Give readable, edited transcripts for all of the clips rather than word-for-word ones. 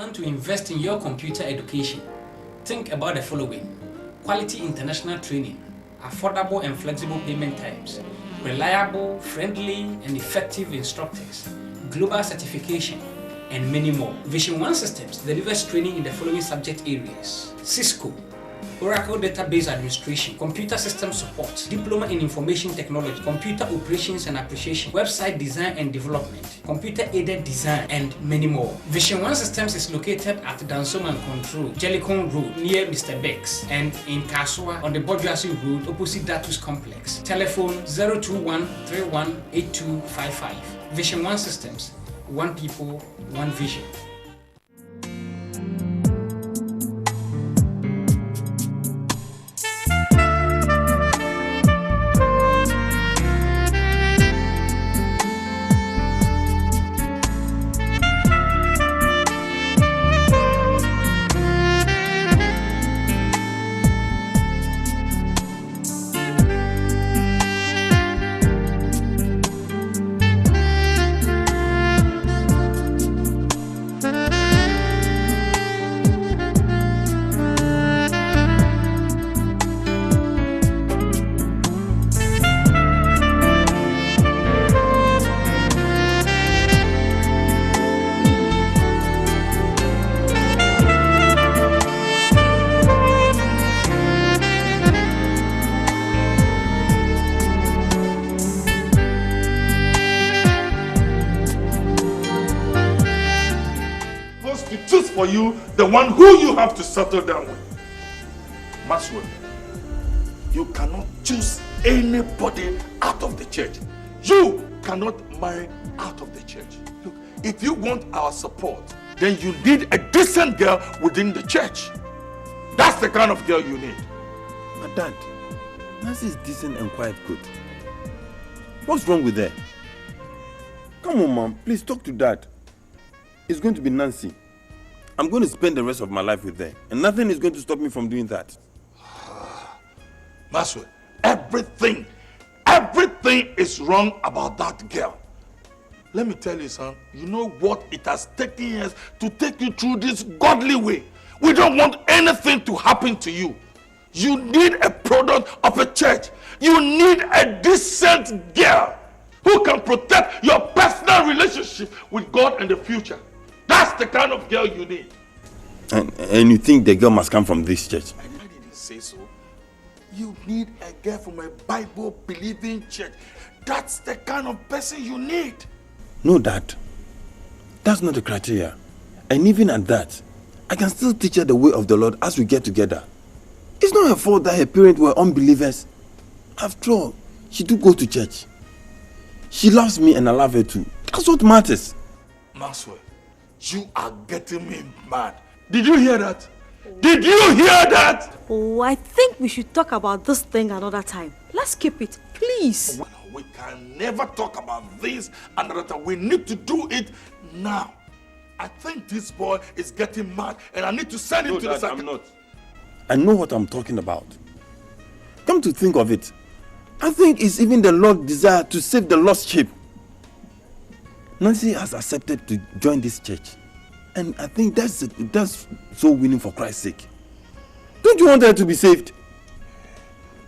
Want to invest in your computer education? Think about the following: quality international training, affordable and flexible payment types, reliable, friendly, and effective instructors, global certification, and many more. Vision One Systems delivers training in the following subject areas: Cisco, Oracle Database Administration, Computer System Support, Diploma in Information Technology, Computer Operations and Appreciation, Website Design and Development, Computer Aided Design, and many more. Vision One Systems is located at Dansoman Control, Jellicon Road, near Mr. Bex, and in Kasua on the Bojuasi Road, opposite Datus Complex. Telephone 021318255. Vision One Systems, one people, one vision. For you, the one who you have to settle down with. Maxwell, you cannot choose anybody out of the church. You cannot marry out of the church. Look, if you want our support, then you need a decent girl within the church. That's the kind of girl you need. But Dad, Nancy is decent and quite good. What's wrong with her? Come on, Mom, please talk to Dad. It's going to be Nancy. I'm going to spend the rest of my life with her, and nothing is going to stop me from doing that. Maxwell, everything is wrong about that girl. Let me tell you, son, you know what it has taken years to take you through this godly way. We don't want anything to happen to you. You need a product of a church. You need a decent girl who can protect your personal relationship with God in the future. That's the kind of girl you need. And you think the girl must come from this church? I didn't say so. You need a girl from a Bible-believing church. That's the kind of person you need. No, Dad. That's not the criteria. And even at that, I can still teach her the way of the Lord as we get together. It's not her fault that her parents were unbelievers. After all, she do go to church. She loves me and I love her too. That's what matters. Maxwell, you are getting me mad. Did you hear that? Did you hear that? Oh, I think we should talk about this thing another time. Let's keep it, please. Well, we can never talk about this another time. We need to do it now. I think this boy is getting mad and I need to send him to the second. I'm not. I know what I'm talking about. Come to think of it, I think it's even the Lord's desire to save the lost sheep. Nancy has accepted to join this church. And I think that's so winning for Christ's sake. Don't you want her to be saved?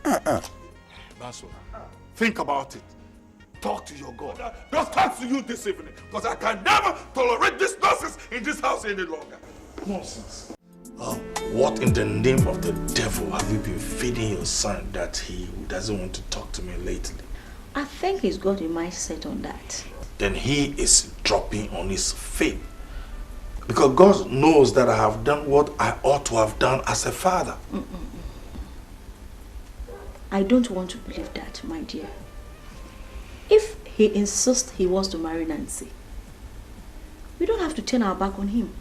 Maxwell, think about it. Talk to your God. Just talk to you this evening. Because I can never tolerate this nonsense in this house any longer. Nonsense. What in the name of the devil have you been feeding your son that he doesn't want to talk to me lately? I think he's got a mindset on that. Then he is dropping on his faith. Because God knows that I have done what I ought to have done as a father. I don't want to believe that, my dear. If he insists he wants to marry Nancy, we don't have to turn our back on him.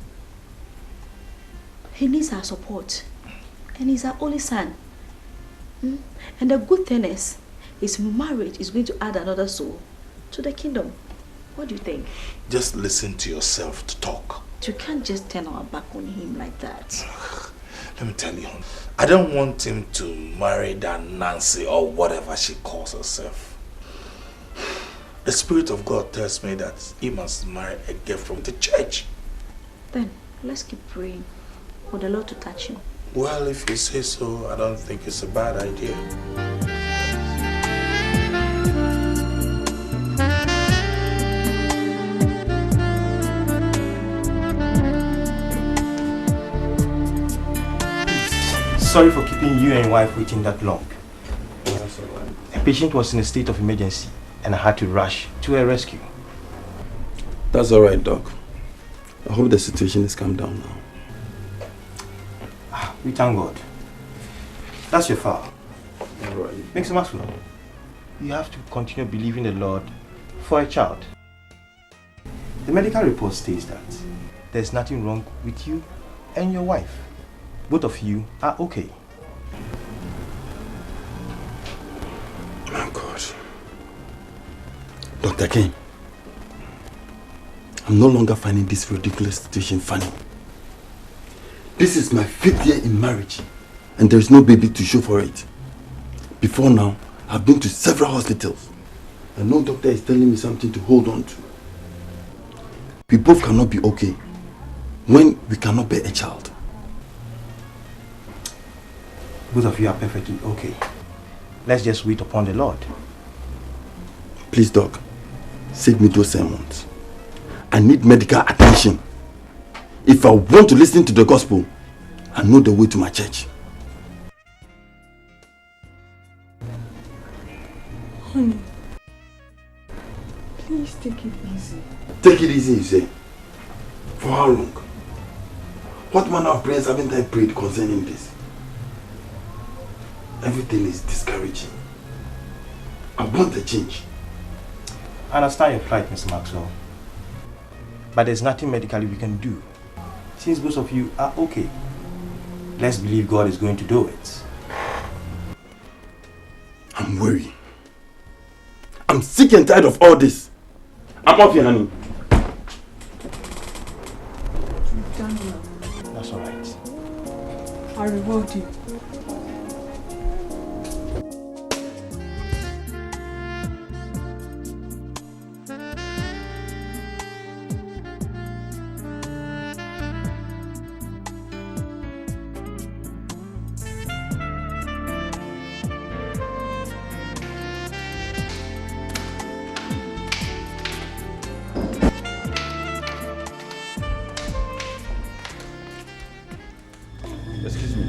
He needs our support. And he's our only son. And the good thing is, his marriage is going to add another soul to the kingdom. What do you think? Just listen to yourself to talk. You can't just turn our back on him like that. Let me tell you, I don't want him to marry that Nancy or whatever she calls herself. The Spirit of God tells me that he must marry a girl from the church. Then, Let's keep praying for the Lord to touch him. Well, if you say so, I don't think it's a bad idea. Sorry for keeping you and your wife waiting that long. The patient was in a state of emergency and I had to rush to her rescue. That's alright, Doc. I hope the situation has calmed down now. We thank God. That's your file. Alright. Mr. Maxwell, you have to continue believing the Lord for a child. The medical report states that there's nothing wrong with you and your wife. Both of you are okay. Oh God. Dr. King, I'm no longer finding this ridiculous situation funny. This is my 5th year in marriage and there is no baby to show for it. Before now, I've been to several hospitals and no doctor is telling me something to hold on to. We both cannot be okay when we cannot bear a child. Both of you are perfectly okay. Let's just wait upon the Lord. Please, Doc, save me those sermons. I need medical attention. If I want to listen to the gospel, I know the way to my church. Honey, please take it easy. Take it easy, you say? For how long? What manner of prayers haven't I prayed concerning this? Everything is discouraging. I want a change. I understand your plight, Mr. Maxwell. But there's nothing medically we can do. Since both of you are okay, let's believe God is going to do it. I'm worried. I'm sick and tired of all this. I'm off here, honey. Daniel, That's alright. I reward you. Excuse me.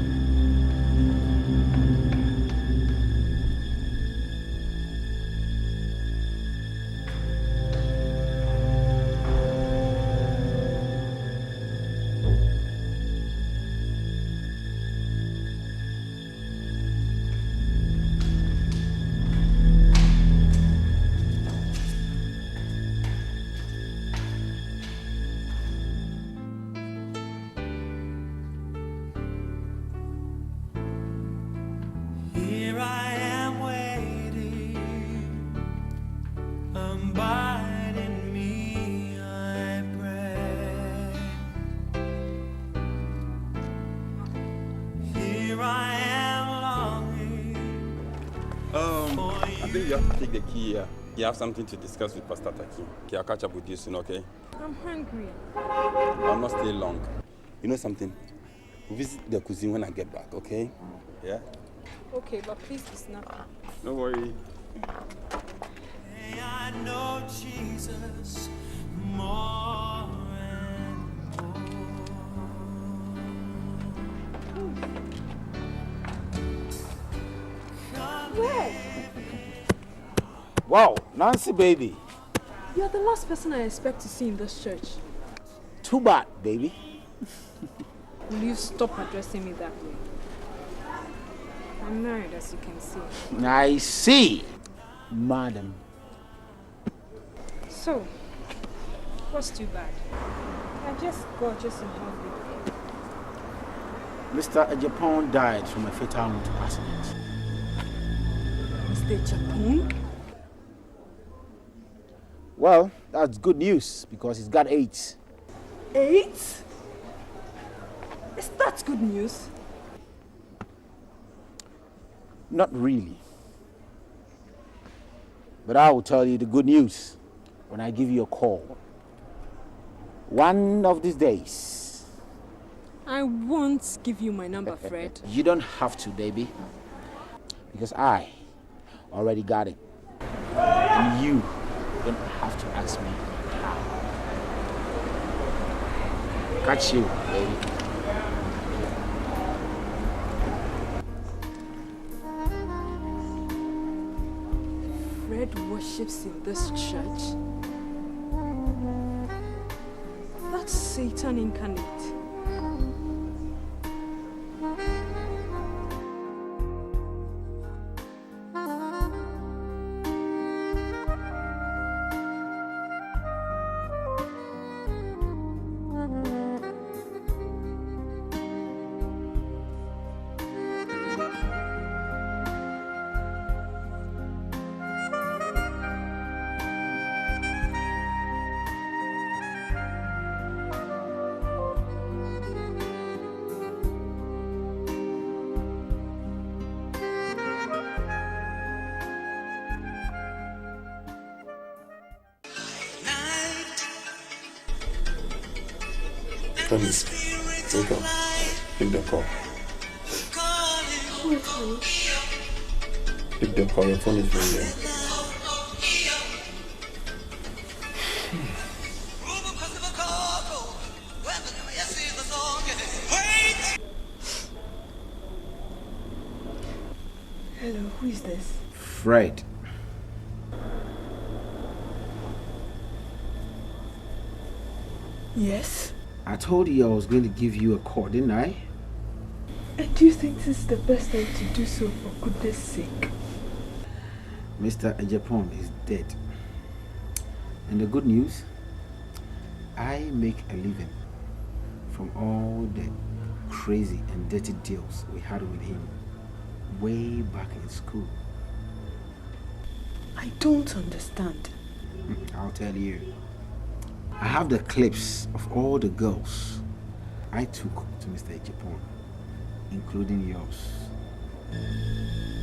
Here I am waiting, abide in me, I pray. Here I am longing. I think you have to take the key here. You have something to discuss with Pastor Taki. Okay, I'll catch up with you soon, okay? I'm hungry. I'll not stay long. You know something? We'll visit the cuisine when I get back, okay? Yeah? Okay, but please be snappy. No worry. Hey, I know Jesus more and more. Where? Wow, Nancy, baby. You're the last person I expect to see in this church. Too bad, baby. Will you stop addressing me that way? I'm married, as you can see. I see, madam. So, what's too bad? I'm just gorgeous and hungry. Mr. Ejapon died from a fatal motor accident. Mr. Japon? Well, that's good news because he's got AIDS. AIDS? Is that good news? Not really. But I will tell you the good news when I give you a call. One of these days. I won't give you my number, Fred. You don't have to, baby. Because I already got it. And you don't have to ask me how. Catch you, baby. Fred worships in this church. That's Satan incarnate. Tommy, wake up. Pick the call. Pick the call. Your phone is ringing. Hello, who is this? Fred. Yes? I told you I was going to give you a call, didn't I? And do you think this is the best time to do so, for goodness sake? Mr. Ejapon is dead. And the good news, I make a living from all the crazy and dirty deals we had with him way back in school. I don't understand. I'll tell you. I have the clips of all the girls I took to Mr. Ejapon, including yours.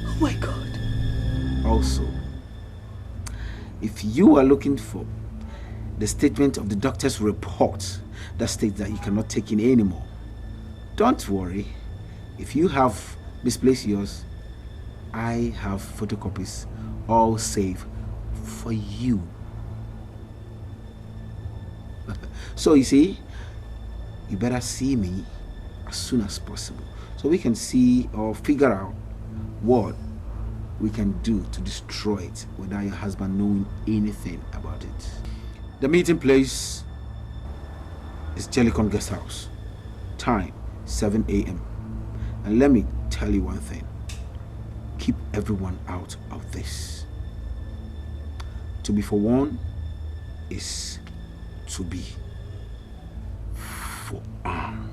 Oh my God. Also, if you are looking for the statement of the doctor's report that states that you cannot take in anymore, don't worry. If you have misplaced yours, I have photocopies all saved for you. So you see, you better see me as soon as possible so we can see or figure out what we can do to destroy it without your husband knowing anything about it. The meeting place is Jellicon Guest House. Time 7 a.m. And let me tell you one thing. Keep everyone out of this. To be forewarned is to be forearmed.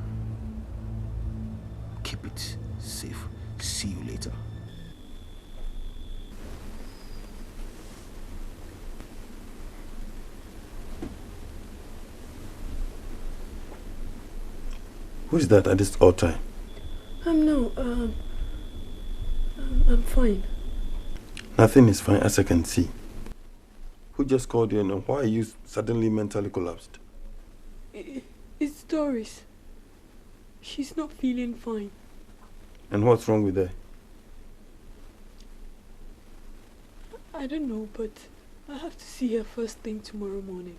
Keep it safe. See you later. Who is that at this odd time? I'm fine. Nothing is fine as I can see. Who just called you and why are you suddenly mentally collapsed? It's Doris. She's not feeling fine. And what's wrong with her? I don't know, but I have to see her first thing tomorrow morning.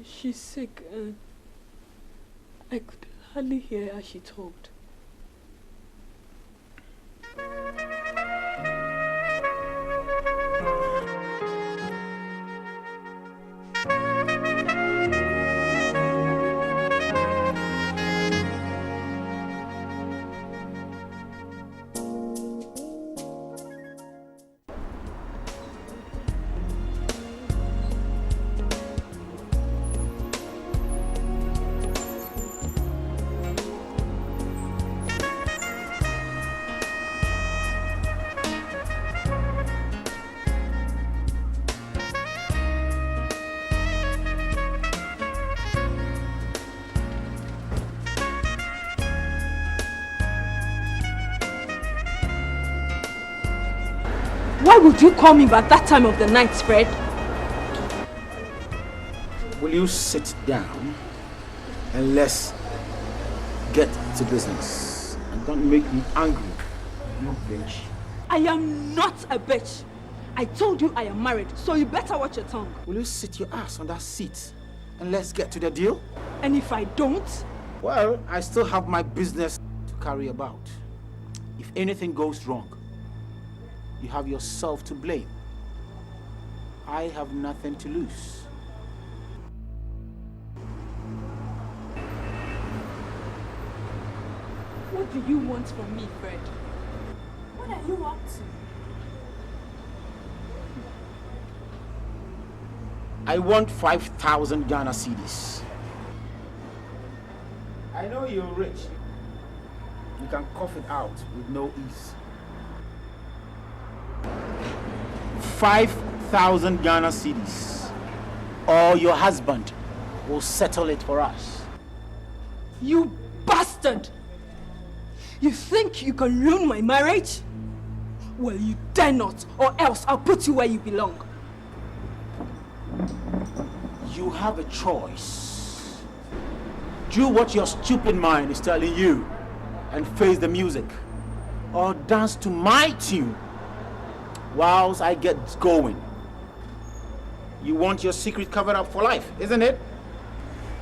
She's sick and I could hardly hear as she talked. Why would you call me at that time of the night, Fred? Will you sit down and let's get to business. And don't make me angry, you bitch. I am not a bitch. I told you I am married, so you better watch your tongue. Will you sit your ass on that seat and let's get to the deal? And if I don't? Well, I still have my business to carry about. If anything goes wrong, you have yourself to blame. I have nothing to lose. What do you want from me, Fred? What are you up to? I want 5,000 Ghana cedis. I know you're rich. You can cough it out with no ease. 5,000 Ghana cedis. Or your husband will settle it for us. You bastard! You think you can ruin my marriage? Well, you dare not, or else I'll put you where you belong. You have a choice. Do what your stupid mind is telling you and face the music, or dance to my tune whilst I get going. You want your secret covered up for life, isn't it?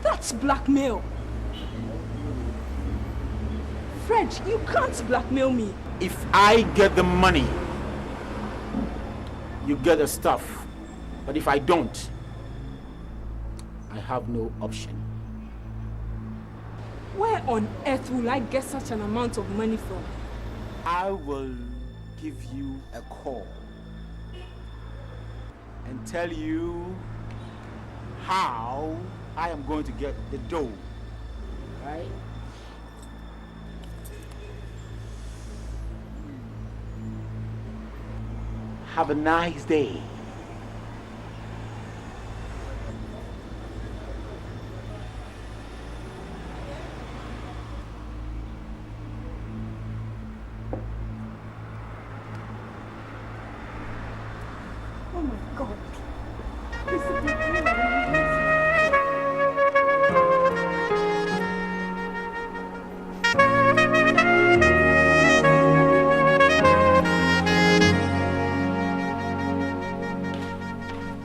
That's blackmail. Fred, you can't blackmail me. If I get the money, you get the stuff. But if I don't, I have no option. Where on earth will I get such an amount of money from? I will give you a call and tell you how I am going to get the dough. Right? Have a nice day. Oh my God.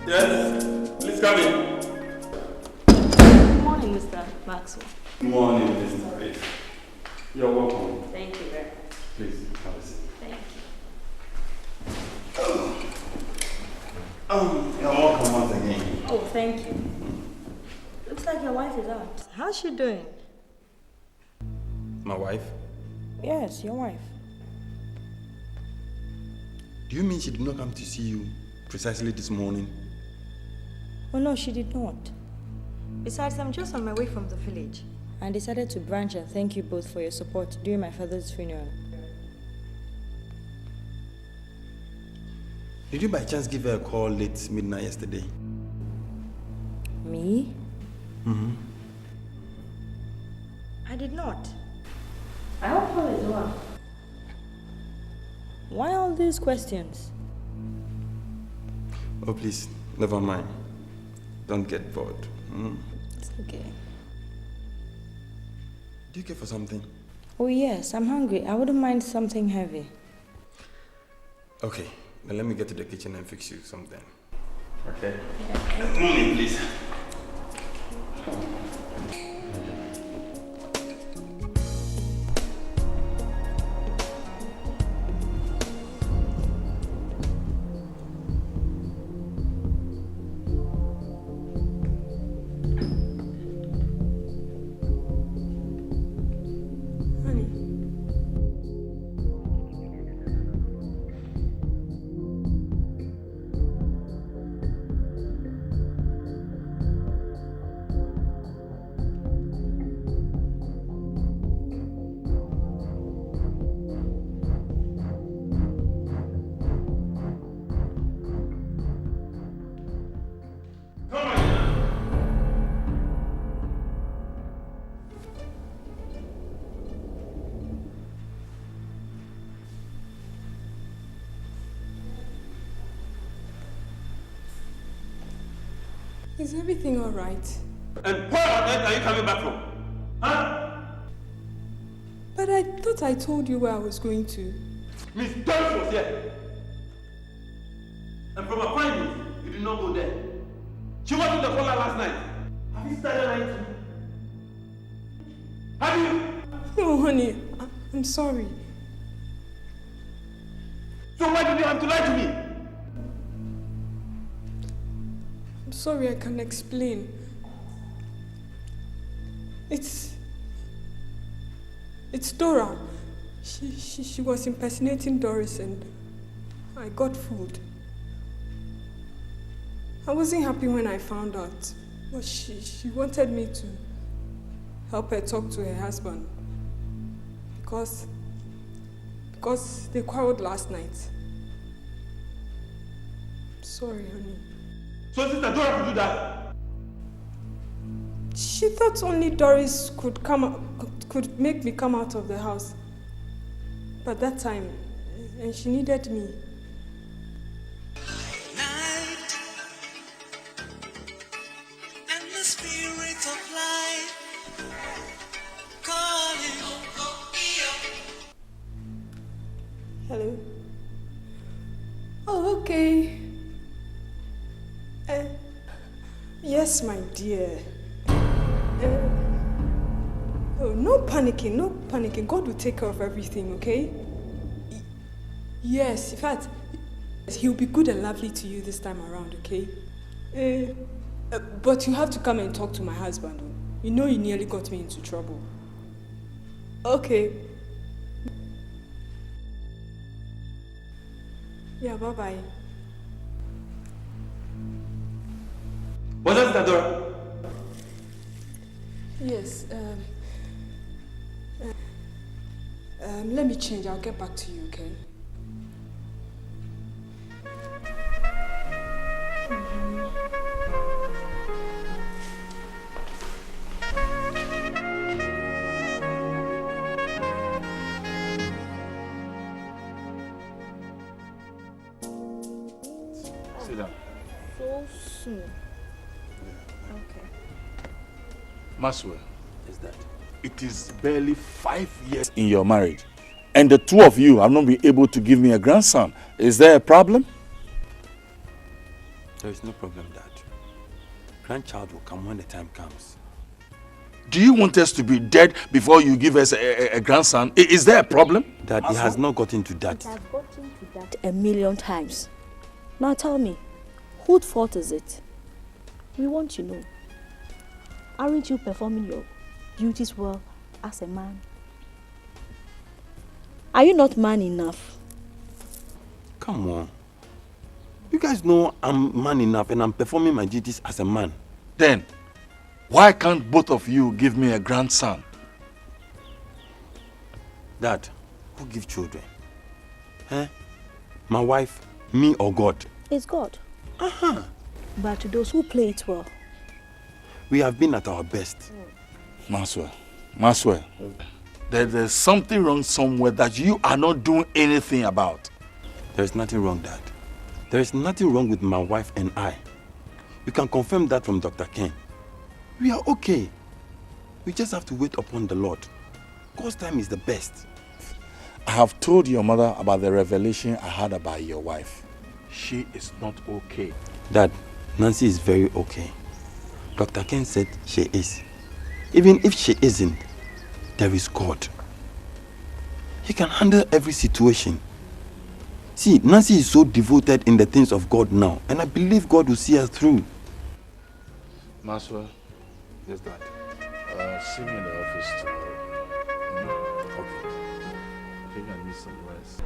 Yes, please come in. Good morning, Mr. Maxwell. Good morning, Mr. Faith. You're welcome. Thank you very much. Please, have a seat. Thank you. You're welcome once again. Oh, thank you. Looks like your wife is out. How's she doing? My wife? Yes, your wife. Do you mean she did not come to see you precisely this morning? Oh no, she did not. Besides, I'm just on my way from the village. I decided to branch and thank you both for your support during my father's funeral. Did you by chance give her a call late midnight yesterday? Me? Mm-hmm. I did not. I hope all is well. Why all these questions? Oh, please, never mind. Don't get bored. It's okay. Do you care for something? Oh yes, I'm hungry. I wouldn't mind something heavy. Okay, then let me get to the kitchen and fix you something. Okay? Yeah. Come on in, please. Is everything all right? And where on earth are you coming back from? Huh? thought I told you where I was going to. Miss Doris was here. And from a findings, you did not go there. She was in the corner last night. Have you started lying to me? Have you? No, honey. I'm sorry. So why did you have to lie to me? I'm sorry, I can't explain. It's Dora. She was impersonating Doris and I got fooled. I wasn't happy when I found out, but she wanted me to help her talk to her husband because they quarreled last night. Sorry, honey. So Sister Dora could do that? She thought only Doris could make me come out of the house. But that time, and she needed me. And the spirit of life calling. Hello? Oh, okay. Yes, my dear. Oh, no panicking, no panicking. God will take care of everything, okay? Yes, in fact, he'll be good and lovely to you this time around, okay? But you have to come and talk to my husband. You know you nearly got me into trouble. Okay. Yeah, bye-bye. Was that Sister Dora? Yes, let me change. I'll get back to you, okay? Sit down. So soon. Okay. Maxwell, Is that? it is barely 5 years in your marriage, and the two of you have not been able to give me a grandson. Is there a problem? There is no problem, Dad. Grandchild will come when the time comes. Do you want us to be dead before you give us a grandson? Is there a problem? Dad, it has not gotten to that. It has gotten to that a million times. Now tell me, whose fault is it? We want to know. Aren't you performing your duties well as a man? Are you not man enough? Come on. You guys know I'm man enough and I'm performing my duties as a man. Then, why can't both of you give me a grandson? Dad, who gives children? Huh? My wife, me or God? It's God. Uh-huh. But to those who play it well. We have been at our best. Maxwell, there's something wrong somewhere that you are not doing anything about. There is nothing wrong, Dad. There is nothing wrong with my wife and I. You can confirm that from Dr. Ken. We are okay. We just have to wait upon the Lord. God's time is the best. I have told your mother about the revelation I had about your wife. She is not okay. Dad, Nancy is very okay. Dr. Ken said she is. Even if she isn't, there is God. He can handle every situation. See, Nancy is so devoted in the things of God now, and I believe God will see her through. Maxwell, Yes, Dad. see me in the office tomorrow. Okay. I think I need some rest.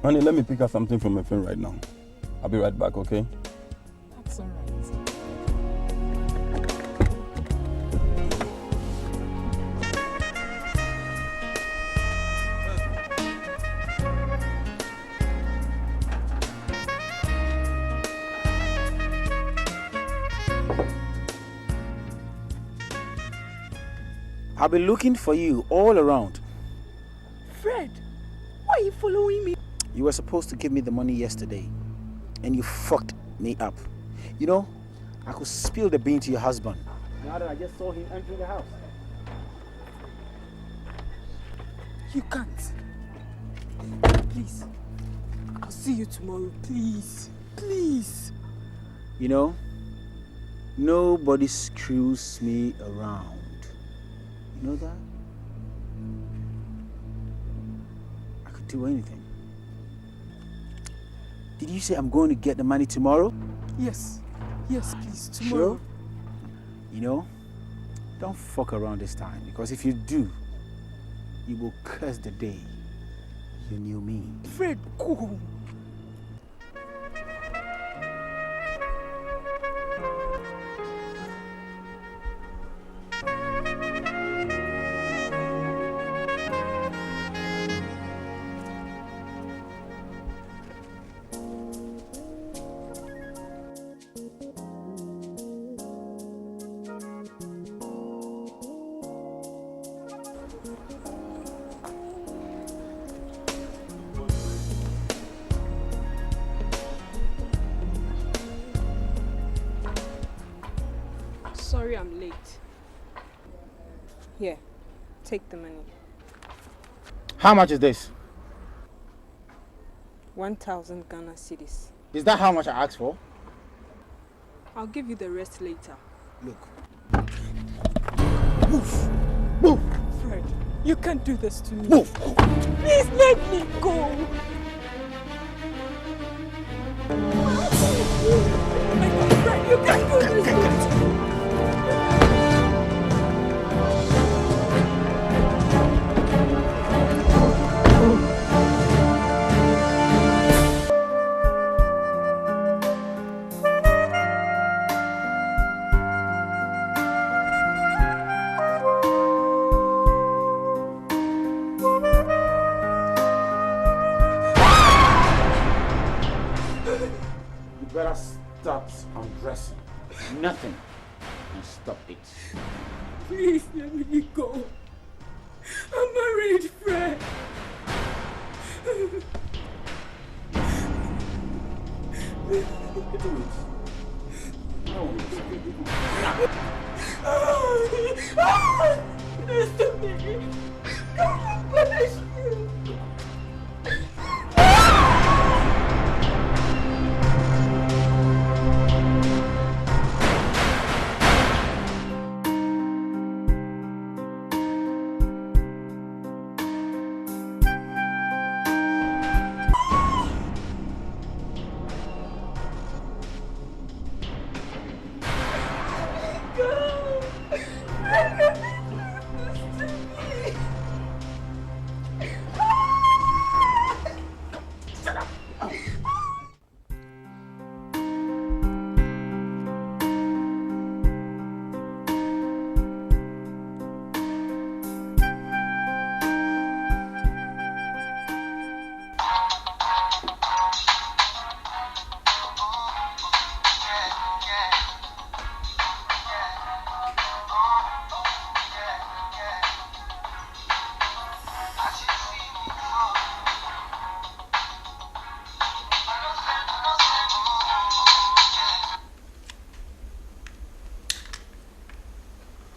Honey, let me pick up something from my phone right now. I'll be right back, okay? That's all right. I've been looking for you all around. Fred, why are you following me? You were supposed to give me the money yesterday, and you fucked me up. You know, I could spill the bean to your husband. Now that I just saw him entering the house. You can't. Please. I'll see you tomorrow. Please. Please. You know, nobody screws me around. You know that? I could do anything. Did you say I'm going to get the money tomorrow? Yes. Yes, please. Tomorrow. Sure? You know, don't fuck around this time, because if you do, you will curse the day you knew me. Fred, go. Sorry I'm late. Here, take the money. How much is this? 1,000 Ghana cedis. Is that how much I asked for? I'll give you the rest later. Look. Move! Move! Fred, you can't do this to me. Move! Please let me go! Fred, you can't do this to me! Better start undressing. Nothing can stop it. Please let me go. I'm married, Fred. Do it. No. Listen to me. Come on, punish you.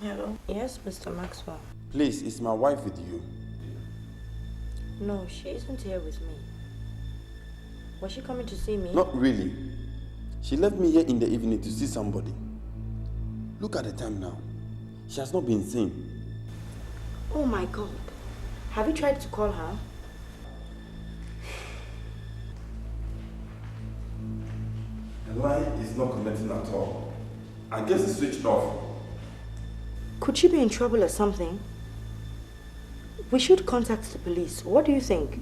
Hello? Yes, Mr. Maxwell. Please, is my wife with you? No, she isn't here with me. Was she coming to see me? Not really. She left me here in the evening to see somebody. Look at the time now. She has not been seen. Oh my God. Have you tried to call her? The line is not connecting at all. I guess it's switched off. Could she be in trouble or something? We should contact the police. What do you think?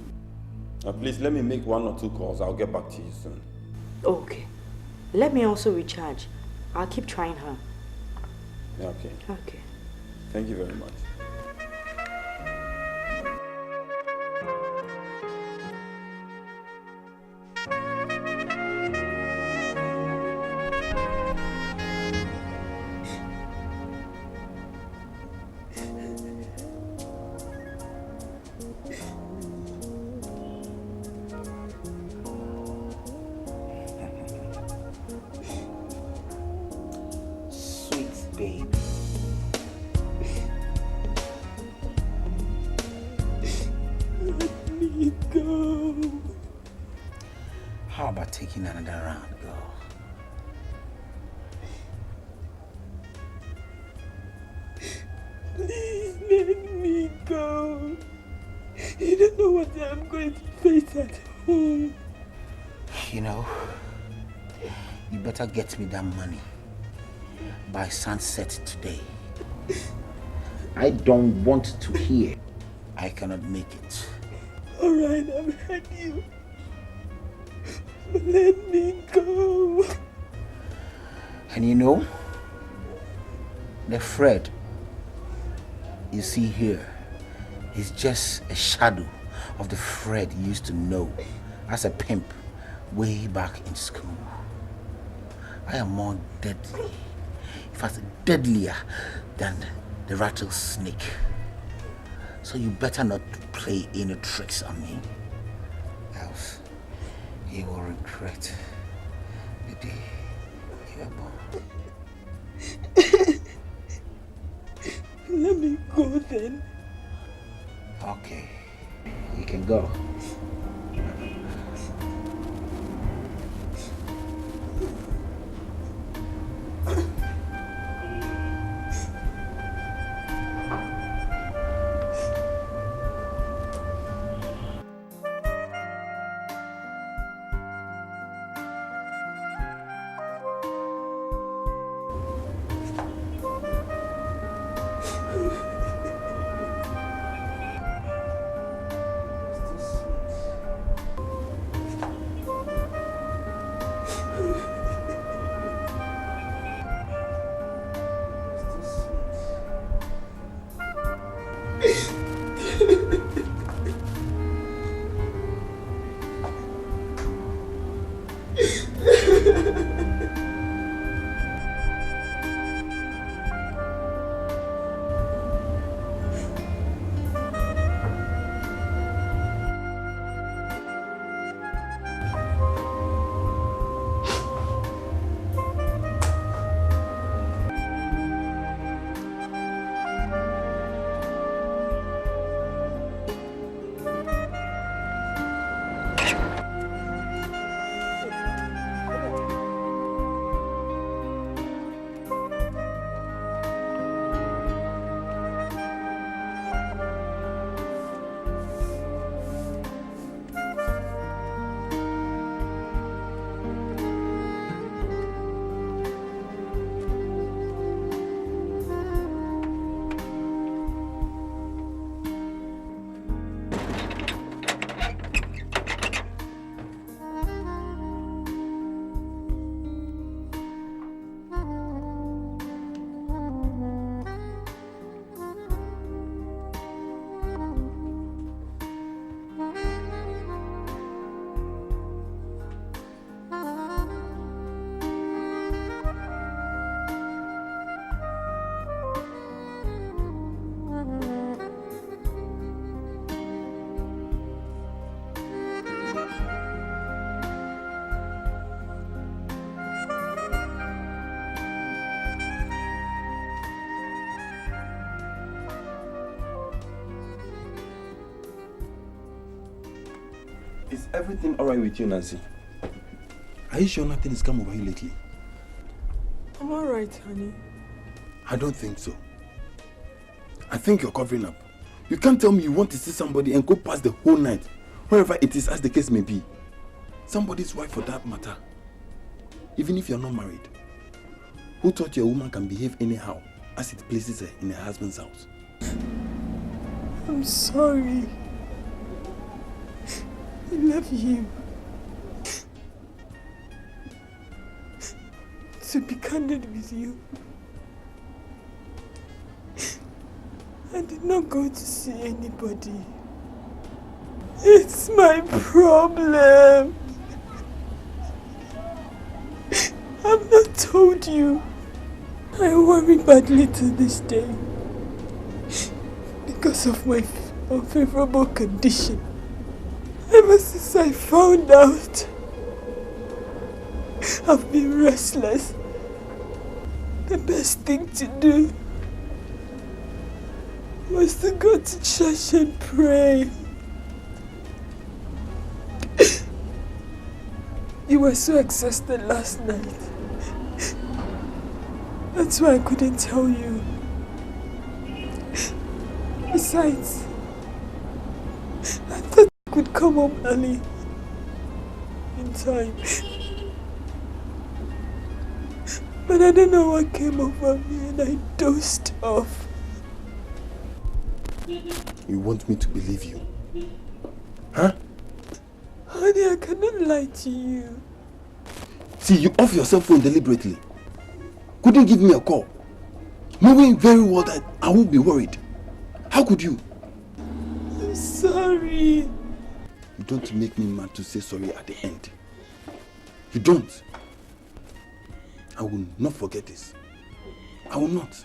Please, let me make 1 or 2 calls. I'll get back to you soon. Okay. Let me also recharge. I'll keep trying her. Okay. Okay. Thank you very much. baby. Let me go. How about taking another round, girl? Please let me go. You don't know what I'm going to face at home. You know, you better get me that money by sunset today. I don't want to hear I cannot make it. Alright, I've heard you. But let me go. And you know, the Fred you see here is just a shadow of the Fred you used to know as a pimp way back in school. I am more deadly, in fact deadlier than the rattlesnake. So you better not play any tricks on me, else you will regret the day you were born. Let me go then. Okay, you can go. Is everything alright with you, Nancy? Are you sure nothing has come over you lately? I'm alright, honey. I don't think so. I think you're covering up. You can't tell me you want to see somebody and go past the whole night, wherever it is, as the case may be. Somebody's wife for that matter. Even if you're not married. Who taught you a woman can behave anyhow as it places her in her husband's house? I'm sorry. I love you. To be candid with you, I did not go to see anybody. It's my problem. I've not told you. I worry badly to this day because of my unfavorable condition. Ever since I found out, I've been restless. the best thing to do was to go to church and pray. You were so exhausted last night. That's why I couldn't tell you. Besides, I thought I could come home early in time. But I don't know what came over me and I dozed off. You want me to believe you? Huh? Honey, I cannot lie to you. See, you off your cell phone deliberately. Couldn't give me a call. Knowing very well that I won't be worried. How could you? I'm sorry. You don't make me mad to say sorry at the end. You don't. I will not forget this. I will not.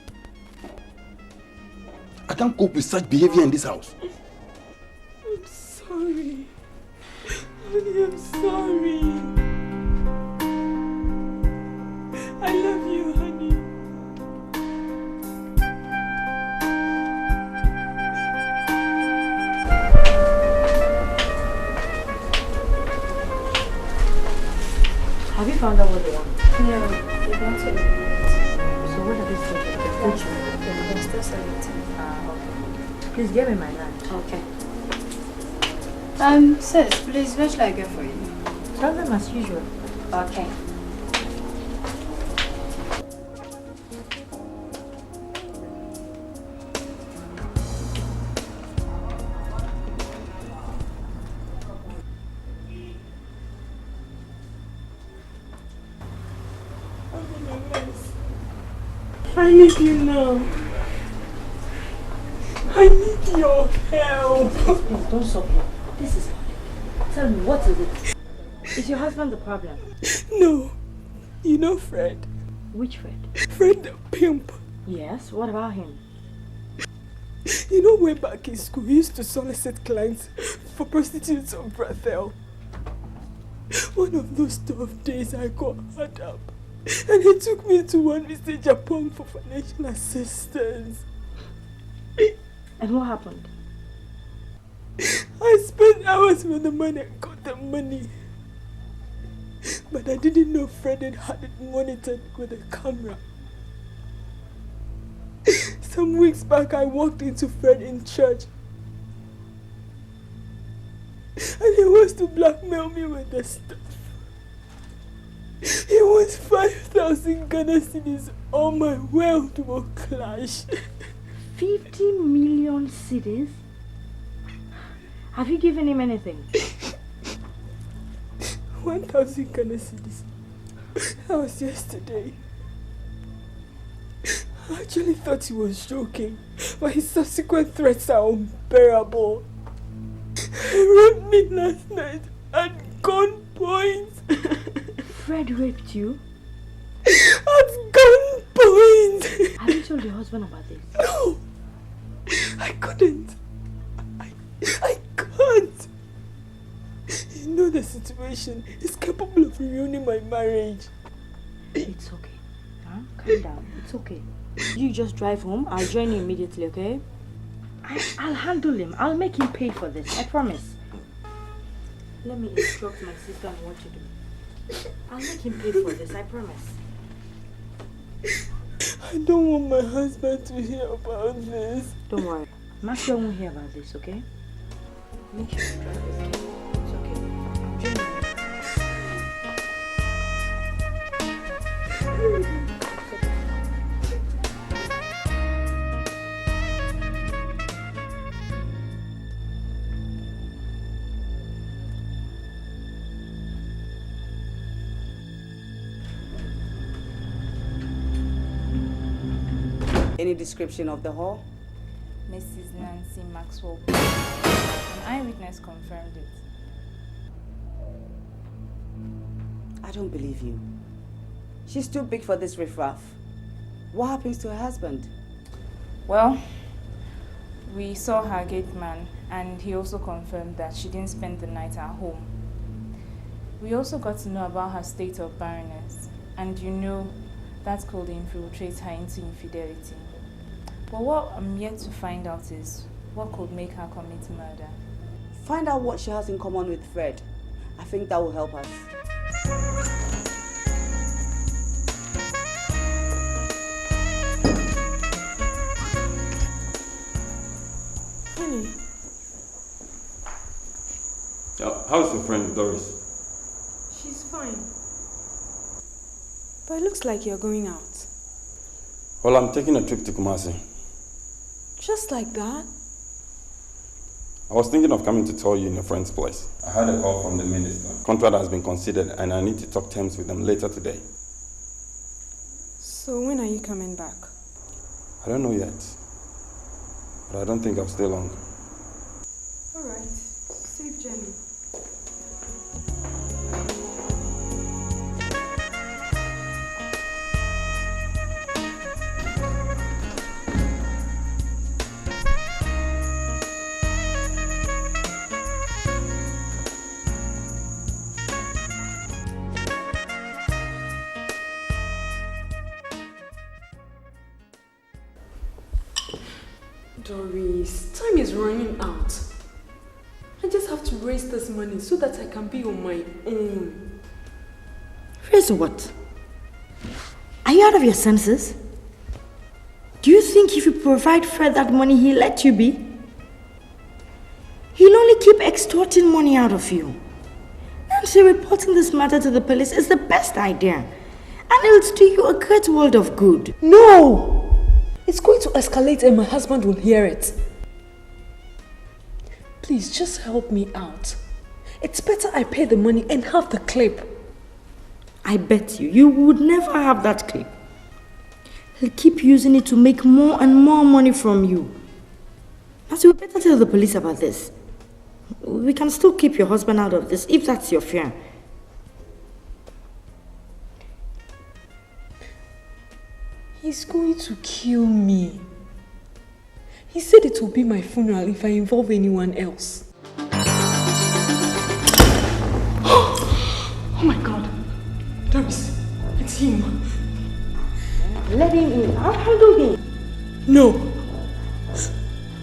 I can't cope with such behavior in this house. I'm sorry. Honey, I'm sorry. I love you, honey. Have you found out what they want? No, they want to. So what are they saying? They're still selecting. Okay. Please give me my lunch. Okay. Sis, please, what should I get for you? Tell them as usual. Okay. I need you now. I need your help. Please, don't stop me. This is... Tell me, what is it? Is your husband the problem? No. You know Fred? Which Fred? Fred the pimp. Yes, what about him? You know, way back in school, he used to solicit clients for prostitutes or brothel. One of those tough days, I got hard up. And he took me to one Mr. Japan for financial assistance. And what happened? I spent hours with the money and got the money. But I didn't know Fred had it monitored with a camera. Some weeks back, I walked into Fred in church. And he wants to blackmail me with the stuff. He wants 5,000 Ghana cedis or my wealth will clash. 50 million cedis? Have you given him anything? 1,000 Ghana cedis. That was yesterday. I actually thought he was joking, but his subsequent threats are unbearable. He raped me last night at gunpoint. Fred raped you? At gunpoint! Have you told your husband about this? No! I couldn't. I can't. You know the situation is capable of ruining my marriage. It's okay. Huh? Calm down. It's okay. You just drive home. I'll join you immediately, okay? I'll handle him. I'll make him pay for this. I promise. Let me instruct my sister on what to do. I'll make him pay for this. I promise. I don't want my husband to hear about this. Don't worry. Master won't hear about this, okay? Make sure you drive this. It's okay. I'll join you. Any description of the hall? Mrs. Nancy Maxwell. An eyewitness confirmed it. I don't believe you. She's too big for this riffraff. What happens to her husband? Well, we saw her gate man and he also confirmed that she didn't spend the night at home. We also got to know about her state of barrenness. And you know, that could infiltrate her into infidelity. But what I'm yet to find out is what could make her commit murder. Find out what she has in common with Fred. I think that will help us. Honey. How's your friend Doris? She's fine. But it looks like you're going out. Well, I'm taking a trip to Kumasi. Just like that? I was thinking of coming to tell you in a friend's place. I had a call from the minister. Contract has been considered and I need to talk terms with them later today. So when are you coming back? I don't know yet. But I don't think I'll stay long. Alright. Safe journey. Doris, time is running out. I just have to raise this money so that I can be on my own. Raise what? Are you out of your senses? Do you think if you provide Fred that money, he'll let you be? He'll only keep extorting money out of you. Nancy, reporting this matter to the police is the best idea. And it'll do you a great world of good. No! It's going to escalate and my husband will hear it. Please, just help me out. It's better I pay the money and have the clip. I bet you would never have that clip. He'll keep using it to make more and more money from you. Nancy, we better tell the police about this. We can still keep your husband out of this, if that's your fear. He's going to kill me. He said it will be my funeral if I involve anyone else. Oh my God. Doris, it's him. Let him in. I'll handle him. No.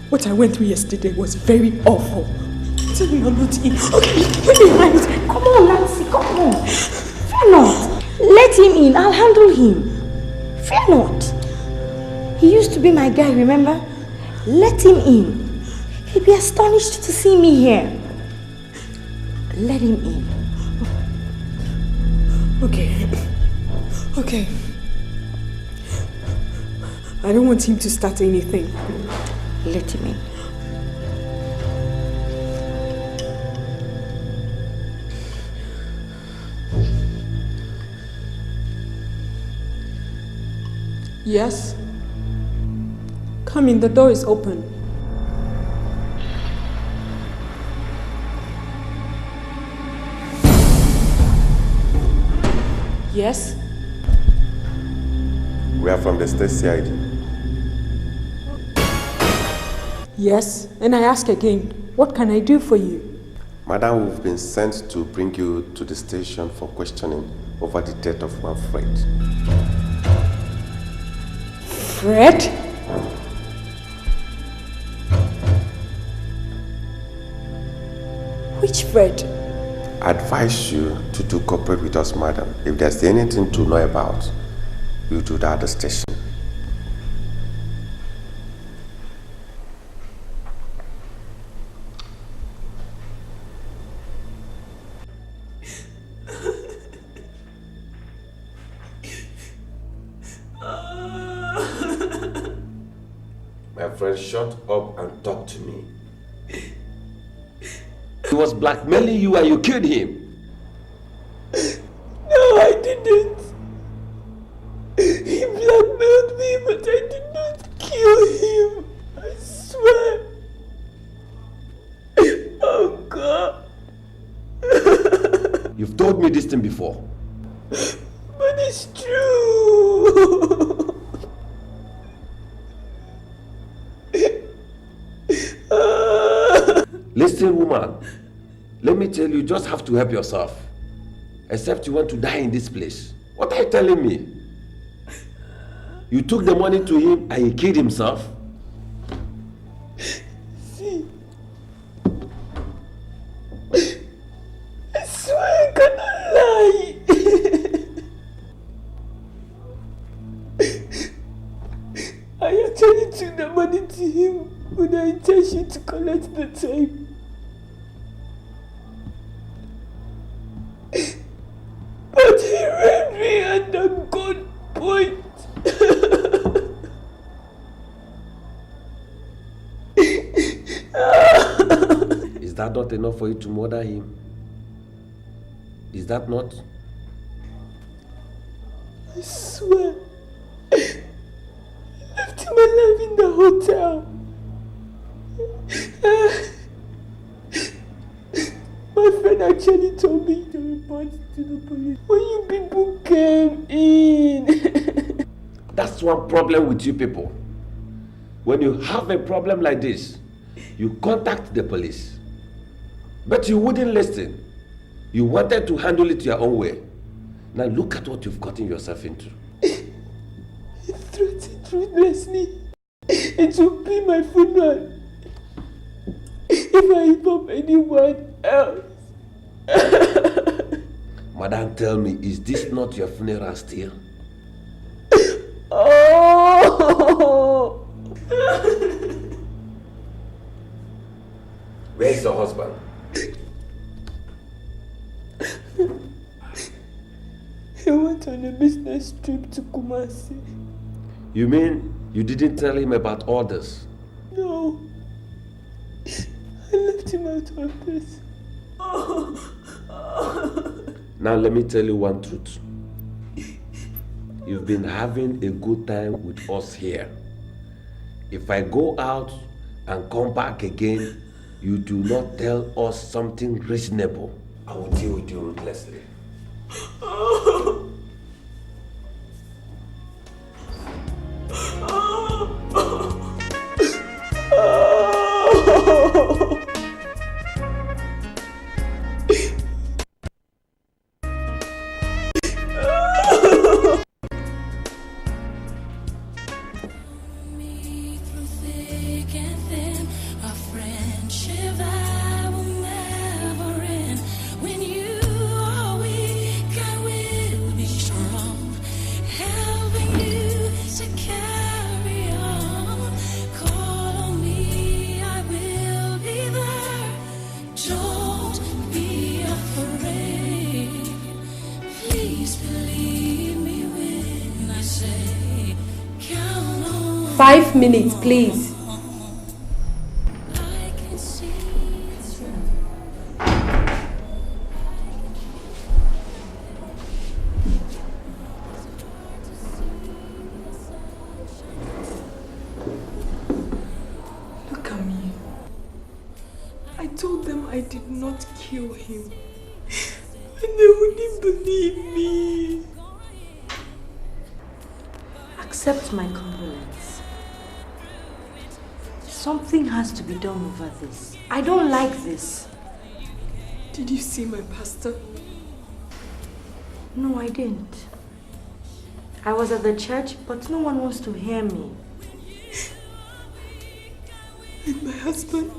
What I went through yesterday was very awful. Tell him I'm not in. Okay, let me hide. Come on, Nancy, come on. Fear not. Let him in. I'll handle him. Fear not. He used to be my guy, remember? Let him in. He'll be astonished to see me here. Let him in. Okay. Okay. I don't want him to start anything. Let him in. Yes? Come in, the door is open. Yes? We are from the state CID. Yes, and I ask again, what can I do for you? Madam, we've been sent to bring you to the station for questioning over the death of one Fred. Fred? Which Fred? I advise you to do cooperate with us, madam. If there's anything to know about, you do that at the station. My friend, shut up and talk to me. He was blackmailing you and you killed him. No, I didn't. He blackmailed me, but I did not kill him. I swear. Oh, God. You've told me this thing before. But it's true. Listen, woman. Let me tell you, you just have to help yourself. Except you want to die in this place. What are you telling me? You took the money to him and he killed himself? See, I swear I cannot lie. I actually took the money to him with the intention to collect the time. But he ran me at the gunpoint. Is that not enough for you to murder him? Is that not? I swear, I left him alive in the hotel. My friend actually told me to report to the police when you people came in. That's one problem with you people. When you have a problem like this, you contact the police. But you wouldn't listen. You wanted to handle it your own way. Now look at what you've gotten yourself into. He threatened ruthlessly. It will be my funeral if I inform anyone else. Madam, tell me, is this not your funeral still? Oh! Where's your husband? He went on a business trip to Kumasi. You mean you didn't tell him about all this? No. I left him out of this. Now let me tell you one truth. You've been having a good time with us here. If I go out and come back again, you do not tell us something reasonable, I will deal with you ruthlessly. Minutes, please. Look at me. I told them I did not kill him. And they wouldn't believe me. Accept my condolence. Something has to be done over this. I don't like this. Did you see my pastor? No, I didn't. I was at the church, but no one wants to hear me. And my husband?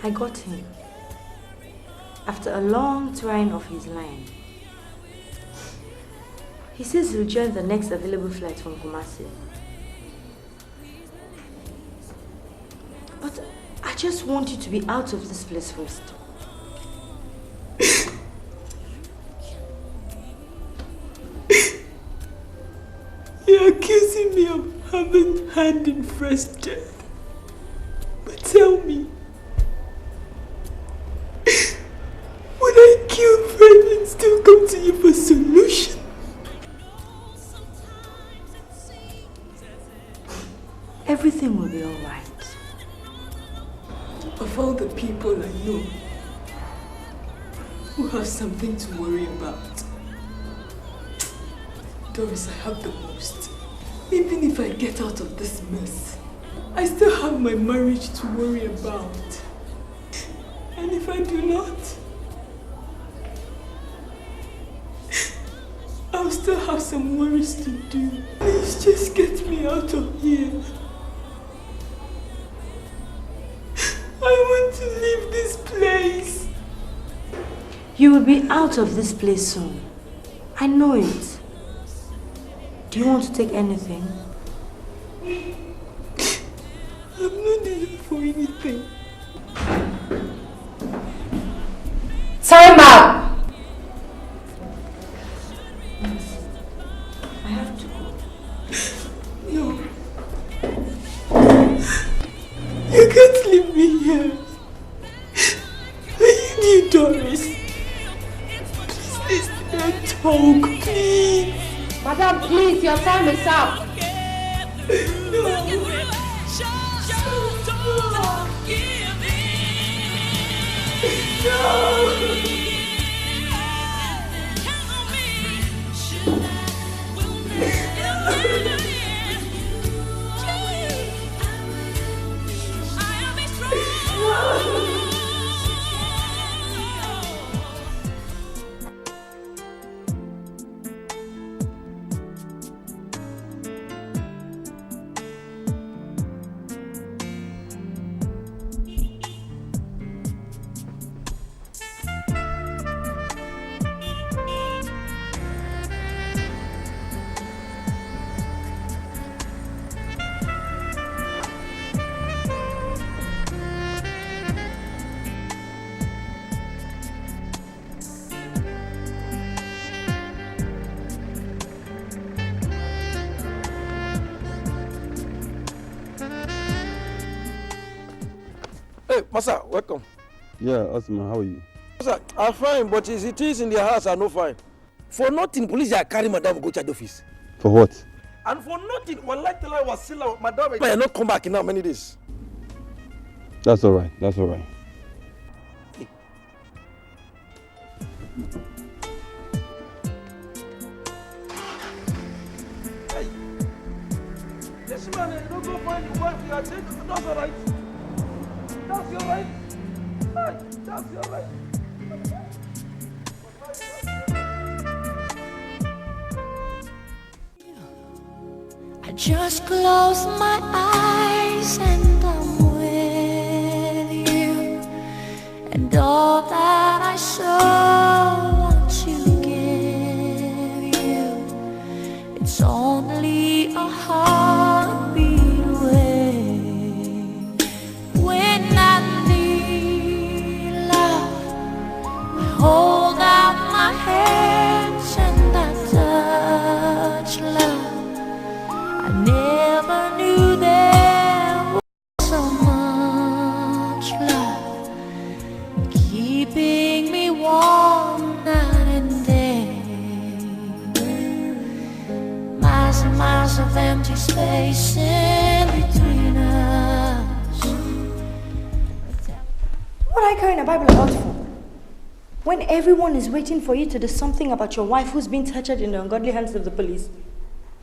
I got him. After a long trying of his line. He says he'll join the next available flight from Kumasi. But I just want you to be out of this place first. You're accusing me of having hand in fresh death. But tell me, would I kill friend and still come to you for solution? Everything will be alright. Of all the people I know who have something to worry about, Doris, I have the most. Even if I get out of this mess, I still have my marriage to worry about. And if I do not, I'll still have some worries to do. Please just get me out of here. I want to leave this place. You will be out of this place soon. I know it. Do you want to take anything? I'm not needed for anything. Time out! I have to go. No. You can't leave me here. I need you, Doris. Please, let's talk, please. Madam, please, your time is up. Hey, Massa, welcome. Yeah, Osman, how are you? Massa, I'm fine, but the things in their house are not fine. For nothing, police are carrying Madam go charge office. For what? And for nothing, one like tell her was still Madam may not come back in how many days? That's all right. That's all right. Hey, this man, don't go find your wife. You are saying that's all right. That's your right. Hey, that's your right. I just close my eyes and I'm with you, and all that I so want to give you, it's only a heartbeat away. When I need love, I hold out my hands and I touch love. I never knew there was so much love keeping me warm night and day. Miles and miles of empty space in between us. What are you carrying a Bible about for? When everyone is waiting for you to do something about your wife who's been tortured in the ungodly hands of the police.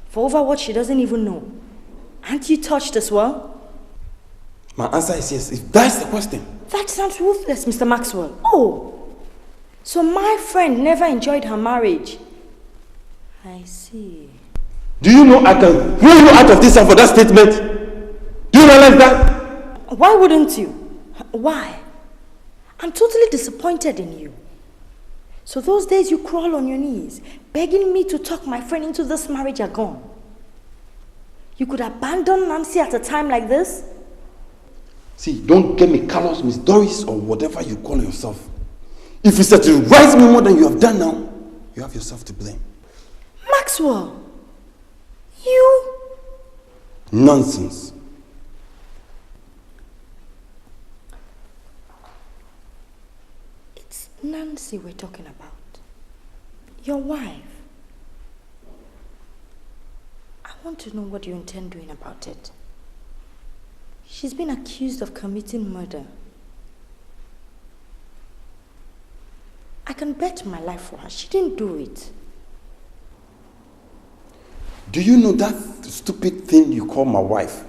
For over what she doesn't even know. Aren't you touched as well? My answer is yes, if that's the question. That sounds ruthless, Mr. Maxwell. Oh, so my friend never enjoyed her marriage. I see. Do you know I can throw you out of this house for that statement? Do you realize that? Why wouldn't you? Why? I'm totally disappointed in you. So those days you crawl on your knees, begging me to talk my friend into this marriage are gone. You could abandon Nancy at a time like this? See, don't get me callous, Miss Doris, or whatever you call yourself. If you satirize me more than you have done now, you have yourself to blame. Maxwell, you... Nonsense. It's Nancy we're talking about. Your wife. I want to know what you intend doing about it. She's been accused of committing murder. I can bet my life for her. She didn't do it. Do you know that stupid thing you call my wife?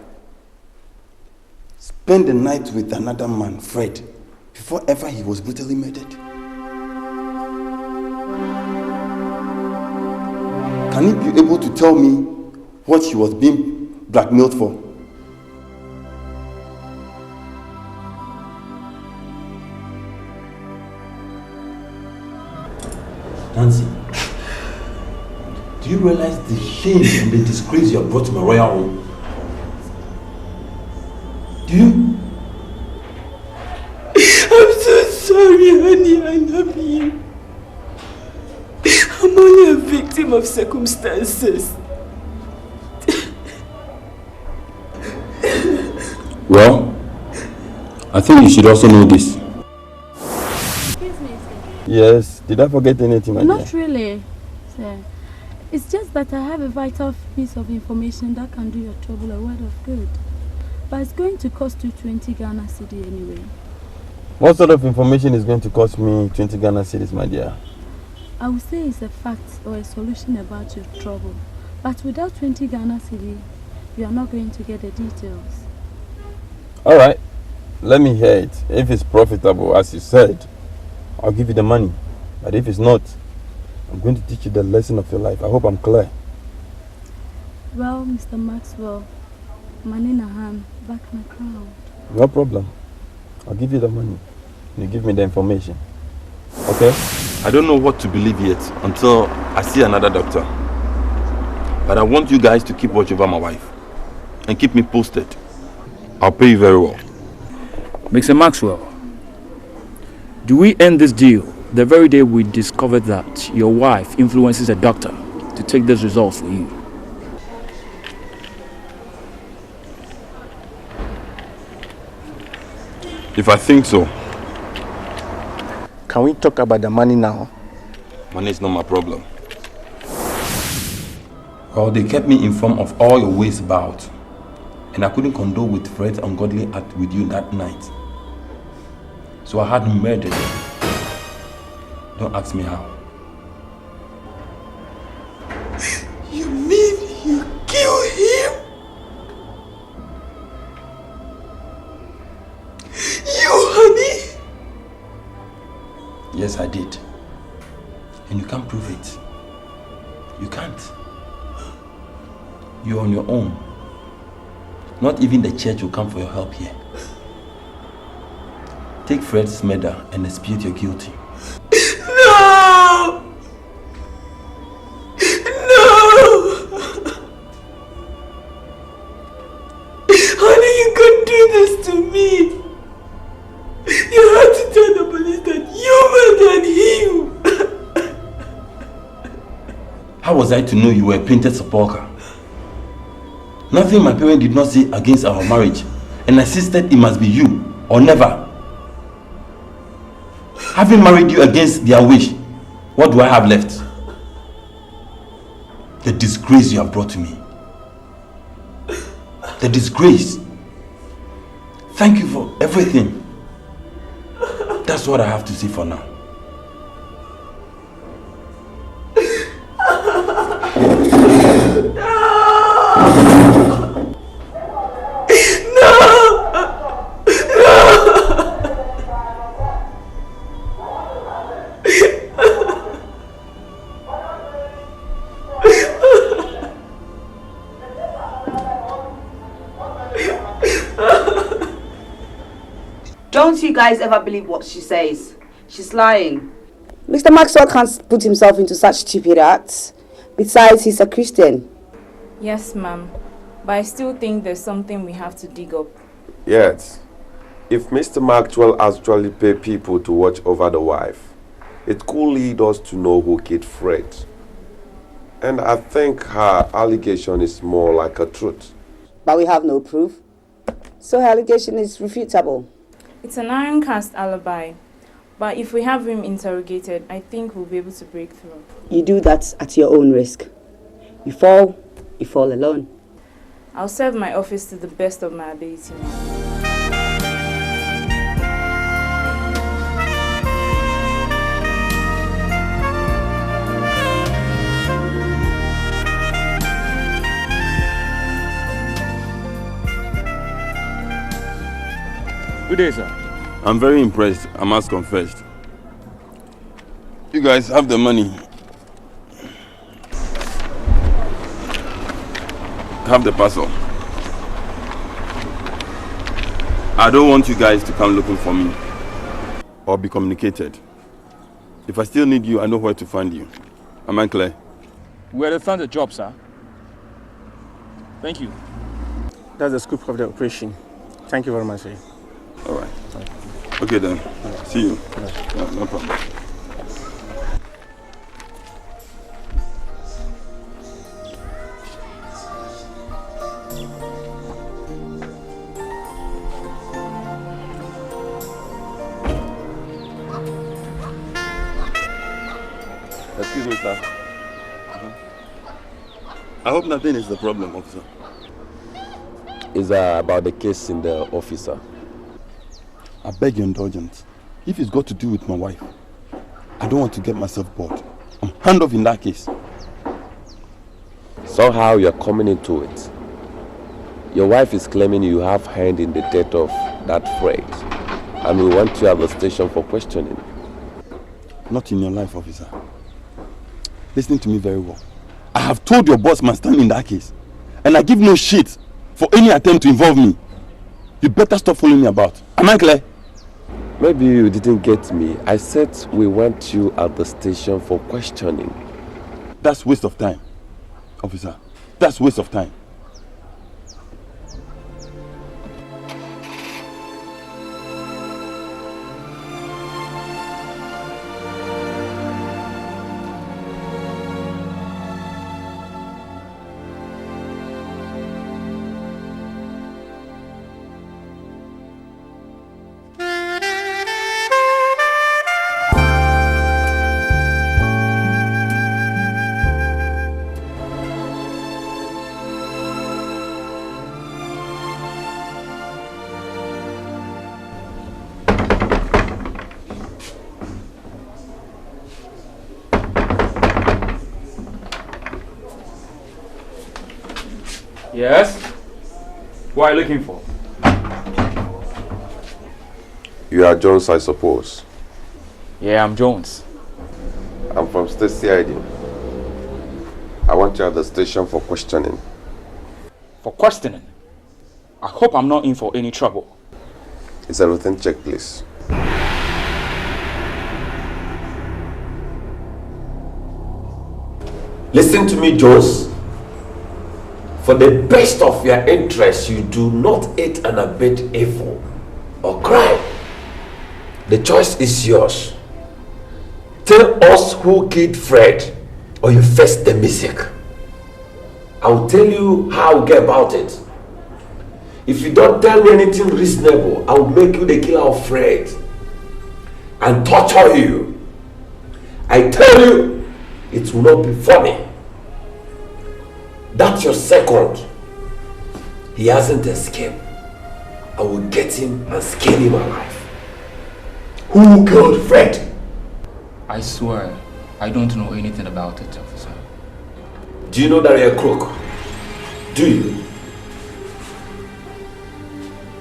Spent the night with another man, Fred, before ever he was brutally murdered. Can he be able to tell me what she was being blackmailed for? Nancy, do you realize the shame and the disgrace you have brought to my royal home? Do you? I'm so sorry, honey. I love you. I'm only a victim of circumstances. Well, I think you should also know this. Yes. Did I forget anything, my dear? Not really, sir. It's just that I have a vital piece of information that can do your trouble a world of good. But it's going to cost you 20 Ghana cedi anyway. What sort of information is going to cost me 20 Ghana cedis, my dear? I would say it's a fact or a solution about your trouble. But without 20 Ghana cedi, you are not going to get the details. Alright, let me hear it. If it's profitable, as you said, I'll give you the money. But if it's not, I'm going to teach you the lesson of your life. I hope I'm clear. Well, Mr. Maxwell, Manina Han, back in the crowd. No problem. I'll give you the money. You give me the information. Okay? I don't know what to believe yet until I see another doctor. But I want you guys to keep watch over my wife and keep me posted. I'll pay you very well. Mr. Maxwell, do we end this deal the very day we discovered that your wife influences a doctor to take this result for you? If I think so. Can we talk about the money now? Money is not my problem. Well, they kept me informed of all your ways about, and I couldn't condole with Fred's ungodly act with you that night. So I had him murdered. Don't ask me how. You mean you killed him? You, honey? Yes, I did. And you can't prove it. You can't. You're on your own. Not even the church will come for your help here. Take Fred's murder and dispute you're guilty. No! No! Honey, you couldn't do this to me. You had to tell the police that you murdered him. How was I to know you were a painted sepulchre? Nothing my parents did not say against our marriage, and I insisted it must be you or never. Having married you against their wish, what do I have left? The disgrace you have brought to me. The disgrace. Thank you for everything. That's what I have to say for now. Don't you guys ever believe what she says? She's lying. Mr. Maxwell can't put himself into such stupid acts. Besides, he's a Christian. Yes, ma'am. But I still think there's something we have to dig up. Yes. If Mr. Maxwell actually paid people to watch over the wife, it could lead us to know who killed Fred. And I think her allegation is more like a truth. But we have no proof. So her allegation is refutable. It's an iron cast alibi. But if we have him interrogated, I think we'll be able to break through. You do that at your own risk. You fall alone. I'll serve my office to the best of my ability, ma'am. Good day, sir. I'm very impressed, I must confess. You guys have the money. have the parcel. I don't want you guys to come looking for me or be communicated. If I still need you, I know where to find you. Am I clear? We understand the job, sir. Thank you. That's the scoop of the operation. Thank you very much, sir. All right. Okay then. See you. Yeah, no problem. Excuse me, sir. I hope nothing is the problem, officer. Is about the case in the office, sir? I beg your indulgence. If it's got to do with my wife, I don't want to get myself bored. I'm hand off in that case. Somehow you're coming into it. Your wife is claiming you have hand in the death of that Fred, and we want you at the station for questioning. Not in your life, officer. Listen to me very well. I have told your boss man stand in that case, and I give no shit for any attempt to involve me. You better stop following me about. Am I clear? Maybe you didn't get me. I said we want you at the station for questioning. That's waste of time, officer. That's waste of time. Yes? What are you looking for? You are Jones, I suppose. Yeah, I'm Jones. I'm from State CID. I want you at the station for questioning. For questioning? I hope I'm not in for any trouble. It's a routine check, please. Listen to me, Jones. For the best of your interest, you do not aid and abet evil or crime. The choice is yours. Tell us who killed Fred, or you face the missing. I'll tell you how I'll get about it. If you don't tell me anything reasonable, I'll make you the killer of Fred and torture you. I tell you, it will not be funny. That's your second. He hasn't escaped. I will get him and skin him alive. Who killed Fred? I swear, I don't know anything about it, officer. Do you know that you're a crook? Do you?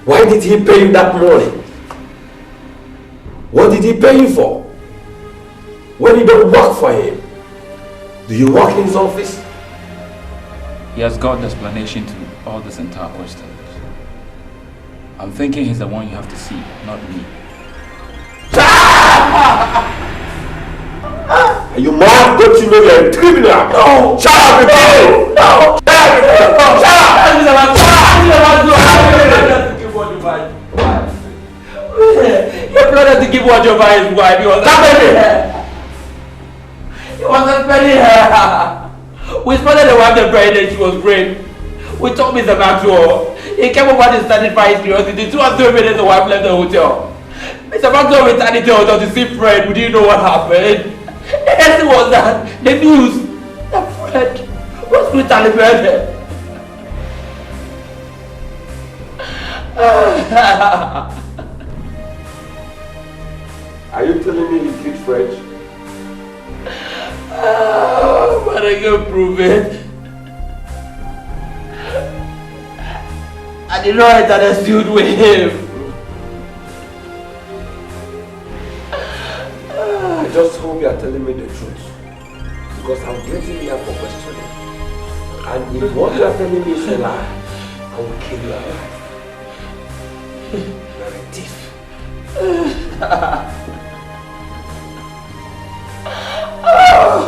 Why did he pay you that money? What did he pay you for? When you don't work for him? Do you work in his office? He has got the explanation to all this entire questions. I'm thinking he's the one you have to see, not me. Are you mad? Don't you know you're a criminal? No! Shut up, people! No! Shut up! Your brother to give what your wife's wife. He was spending her. He was spending her. We spotted the wife the bride and she was great. We told Mr. Maxwell. He came over to satisfy his curiosity. 2 or 3 minutes the wife left the hotel. Mr. Maxwell returned to the hotel to see Fred. We didn't know what happened. The next thing was that the news that Fred was brutally murdered. Are you telling me you killed Fred? But I can prove it. I did not understood with him. I just hope you are telling me the truth. Because I'm getting here for questioning. And if what you are telling me is a lie, I will kill you alive. You are a thief.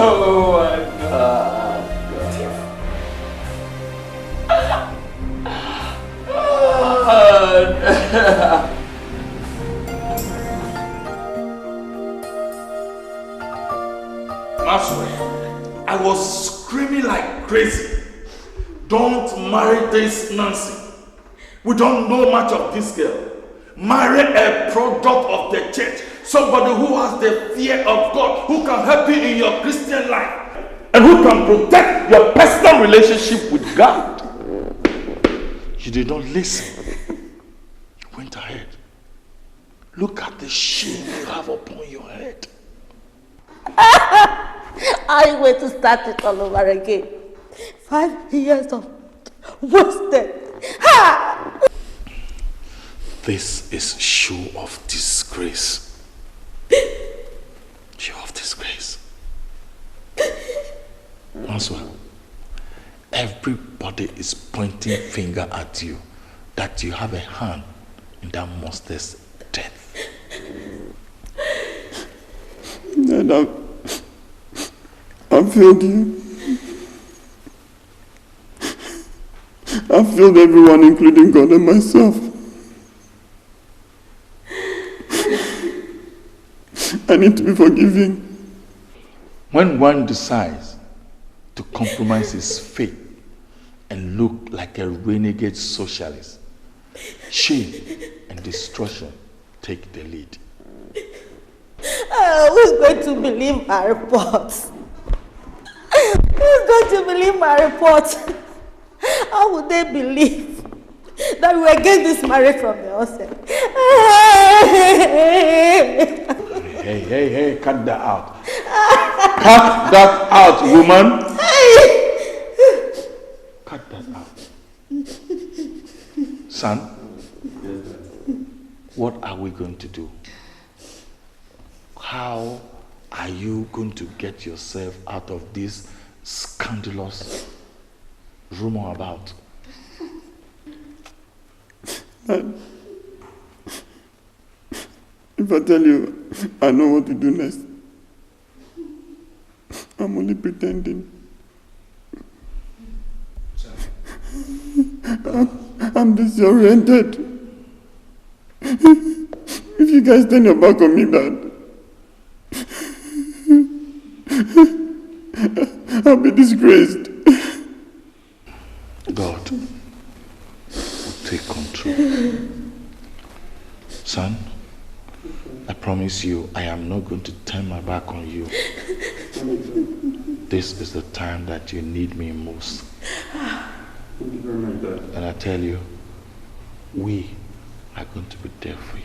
Oh my God. Thief. Maxwell, I was screaming like crazy. Don't marry this Nancy. We don't know much of this girl. Marry a product of the church. Somebody who has the fear of God, who can help you in your Christian life, and who can protect your personal relationship with God. You did not listen. You went ahead. Look at the shame you have upon your head. I wait to start it all over again. 5 years of wasted. Ha! This is show of disgrace. Show of disgrace. Maxwell, everybody is pointing finger at you that you have a hand in that monster's death. Dad, I've failed you. I've failed everyone, including God and myself. I need to be forgiving. When one decides to compromise his faith and look like a renegade socialist, shame and destruction take the lead. Who's going to believe my reports? Who's going to believe my reports? How would they believe that we were getting this marriage from the outset? Hey, cut that out. Cut that out, woman. Cut that out. Son, what are we going to do? How are you going to get yourself out of this scandalous rumor about? If I tell you I know what to do next, I'm only pretending. I'm disoriented. If you guys turn your back on me, Dad, I'll be disgraced. God will take control. Son, I promise you, I am not going to turn my back on you. This is the time that you need me most. Thank you very much, Dad. And I tell you, we are going to be there for you.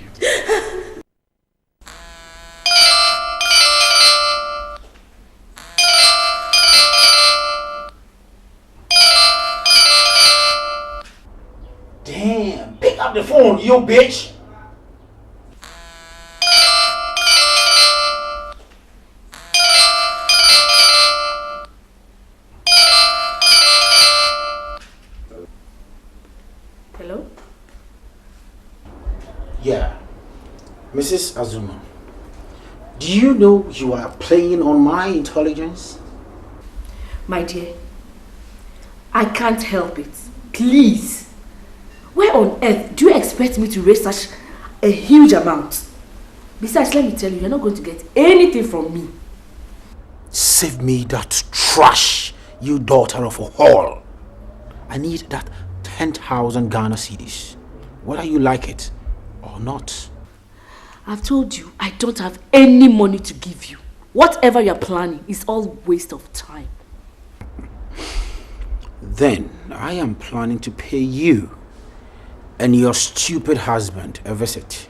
Damn, pick up the phone, you bitch. Hello? Yeah, Mrs. Azuma, do you know you are playing on my intelligence? My dear, I can't help it. Please. Where on earth do you expect me to raise such a huge amount? Besides, let me tell you, you're not going to get anything from me. Save me that trash, you daughter of a whore. I need that 10,000 Ghana cedis, whether you like it or not. I've told you, I don't have any money to give you. Whatever you're planning is all waste of time. Then I am planning to pay you and your stupid husband a visit.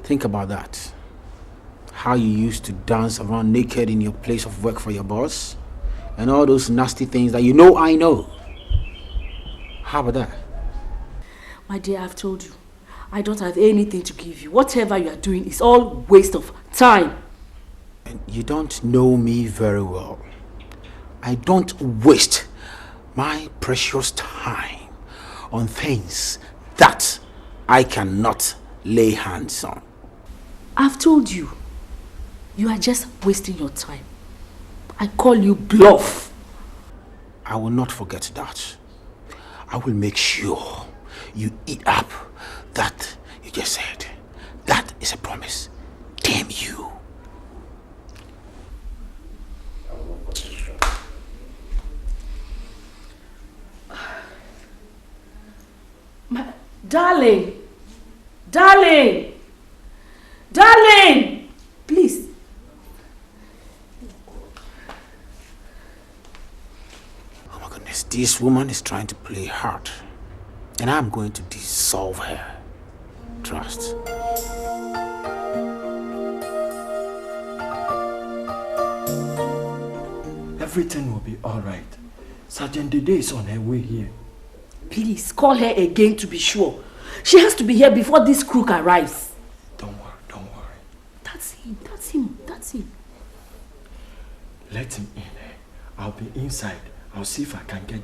Think about that. How you used to dance around naked in your place of work for your boss, and all those nasty things that you know I know. How about that? My dear, I've told you, I don't have anything to give you. Whatever you are doing is all waste of time. And you don't know me very well. I don't waste my precious time on things that I cannot lay hands on. I've told you, you are just wasting your time. I call you bluff. I will not forget that. I will make sure you eat up that you just said. That is a promise. Damn you. Darling, darling, darling, please. Oh my goodness, this woman is trying to play hard, and I'm going to dissolve her. Trust. Everything will be all right. Sergeant Dede is on her way here. Please, call her again to be sure. She has to be here before this crook arrives. Don't worry. That's him. Let him in. I'll be inside. I'll see if I can get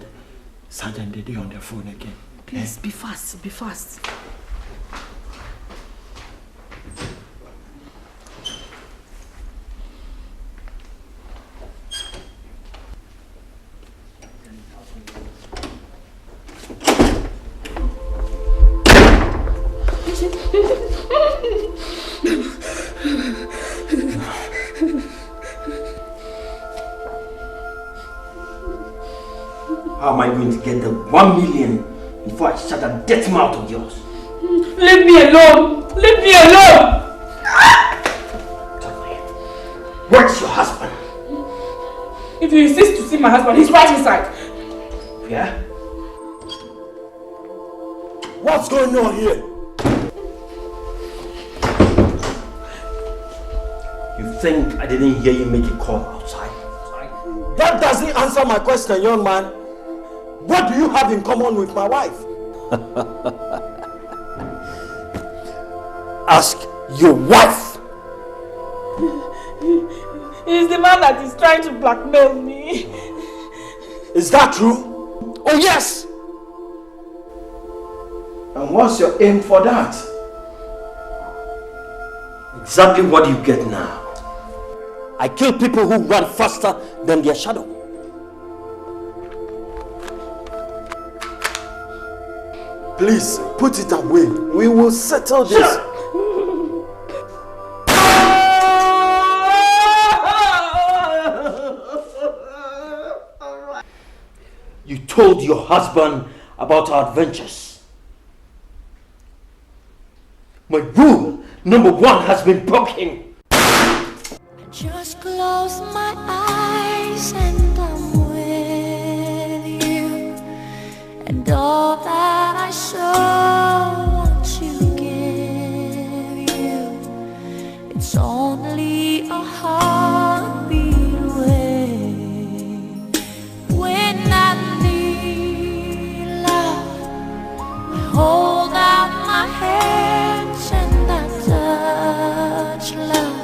Sergeant Dede on the phone again. Please, be fast. How am I going to get the 1 million before I shut that dirty mouth of yours? Leave me alone! Where's your husband? If you insist to see my husband, he's right inside. Yeah? What's going on here? You think I didn't hear you make a call outside? That doesn't answer my question, young man. What do you have in common with my wife? Ask your wife. He's the man that is trying to blackmail me. Is that true? Oh yes! And what's your aim for that? Exactly what you get now. I kill people who run faster than their shadow. Please, put it away. We will settle this. You told your husband about our adventures. My rule number 1 has been broken. Just close my eyes and I'm with you, and all that I so want to give you, it's only a heartbeat away. When I need love, I hold out my hands and I touch love.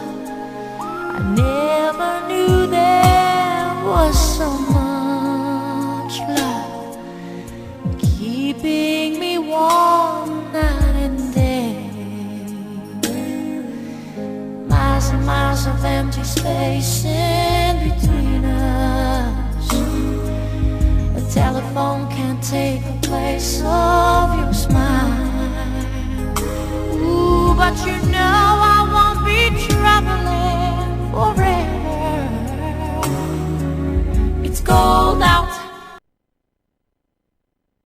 I never knew there was so much love keeping me warm night and day. Miles and miles of empty space in between us. A telephone can't take the place of your smile. Ooh, but you know